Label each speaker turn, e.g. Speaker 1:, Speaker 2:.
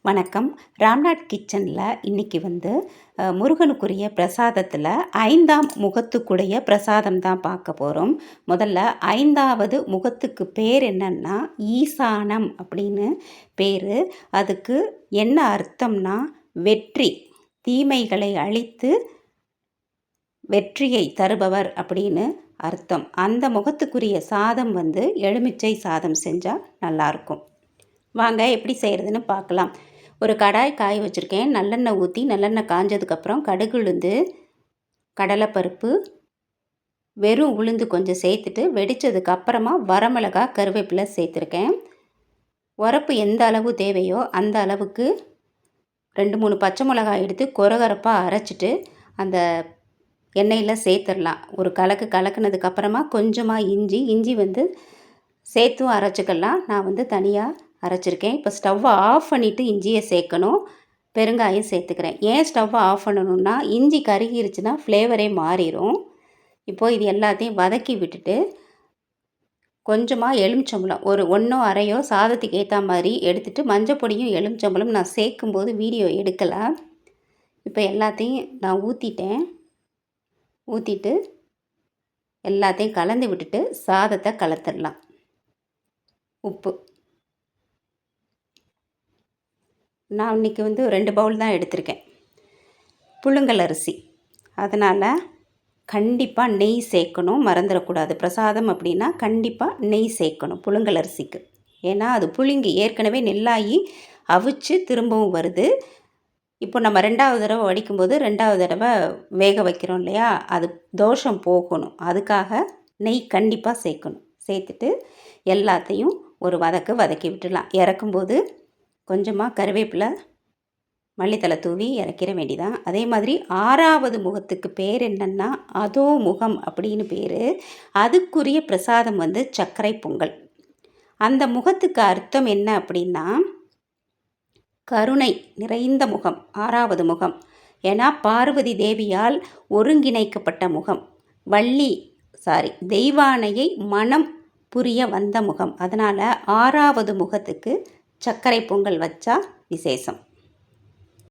Speaker 1: வணக்கம். ராம்நாத் கிச்சனில் இன்றைக்கி முருகனுக்குரிய பிரசாதத்தில் 5ஆம் முகத்துக்குடைய பிரசாதம் தான் பார்க்க போகிறோம். முதல்ல 5வது முகத்துக்கு பேர் என்னன்னா ஈசானம் அப்படின்னு பேர். அதுக்கு என்ன அர்த்தம்னா வெற்றி, தீமைகளை அழித்து வெற்றியை தருபவர் அப்படின்னு அர்த்தம். அந்த முகத்துக்குரிய சாதம் எலுமிச்சை சாதம் செஞ்சால் நல்லாயிருக்கும். வாங்க எப்படி செய்கிறதுன்னு பார்க்கலாம். ஒரு கடாய் காய வச்சுருக்கேன். நல்லெண்ணெய் ஊற்றி நல்லெண்ணெய் காஞ்சதுக்கப்புறம் கடுகு உளுந்து, கடலைப்பருப்பு, வெறும் உளுந்து கொஞ்சம் சேர்த்துட்டு வெடித்ததுக்கப்புறமா வரமிளகா, கருவேப்பிலை சேர்த்துருக்கேன். உரப்பு எந்த அளவு தேவையோ அந்த அளவுக்கு 2-3 பச்சை மிளகாய் எடுத்து கொரகரப்பாக அரைச்சிட்டு அந்த எண்ணெயில் சேர்த்துடலாம். ஒரு கலக்குனதுக்கப்புறமா கொஞ்சமாக இஞ்சி சேர்த்தும் அரைச்சிக்கலாம். நான் தனியாக அரைச்சிருக்கேன். இப்போ ஸ்டவ்வை ஆஃப் பண்ணிவிட்டு இஞ்சியை சேர்க்கணும். பெருங்காயம் சேர்த்துக்கிறேன். ஏன் ஸ்டவ்வை ஆஃப் பண்ணணுன்னா இஞ்சி கருகிருச்சுன்னா ஃப்ளேவரே மாறிடும். இப்போது இது எல்லாத்தையும் வதக்கி விட்டுட்டு கொஞ்சமாக எலுமிச்சம்பழம் ஒரு 1 1/2 சாதத்துக்கு ஏற்ற மாதிரி எடுத்துகிட்டு மஞ்சப்பொடியும் எலுமிச்சம்பழம் நான் சேர்க்கும்போது வீடியோ எடுக்கலை. இப்போ எல்லாத்தையும் நான் ஊற்றிட்டு எல்லாத்தையும் கலந்து விட்டுட்டு சாதத்தை கலந்துடலாம். உப்பு நான் இன்றைக்கி 2 பவுல் தான் எடுத்திருக்கேன். புழுங்கல் அரிசி, அதனால் கண்டிப்பாக நெய் சேர்க்கணும், மறந்துடக்கூடாது. பிரசாதம் அப்படின்னா கண்டிப்பாக நெய் சேர்க்கணும் புழுங்கல் அரிசிக்கு. ஏன்னா அது புழுங்கி ஏற்கனவே நெல்லாகி அவிச்சு திரும்பவும் வருது. இப்போ நம்ம 2வது தடவை வடிக்கும்போது 2வது தடவை வேக வைக்கிறோம் இல்லையா, அது தோஷம் போகணும். அதுக்காக நெய் கண்டிப்பாக சேர்க்கணும். சேர்த்துட்டு எல்லாத்தையும் ஒரு வதக்கி விட்டுடலாம். இறக்கும்போது கொஞ்சமாக கருவேப்பிலை, மல்லித்தலை தூவி இறக்கிற வேண்டிதான். அதே மாதிரி 6வது முகத்துக்கு பேர் என்னென்னா அதோ முகம் அப்படின்னு பேர். அதுக்குரிய பிரசாதம் சர்க்கரை பொங்கல். அந்த முகத்துக்கு அர்த்தம் என்ன அப்படின்னா கருணை நிறைந்த முகம், 6வது முகம். ஏன்னா பார்வதி தேவியால் ஒருங்கிணைக்கப்பட்ட முகம். தெய்வானையை மனம் புரிய வந்த முகம். அதனால் 6வது முகத்துக்கு சர்க்கரை பொங்கல் வச்சா விசேஷம்.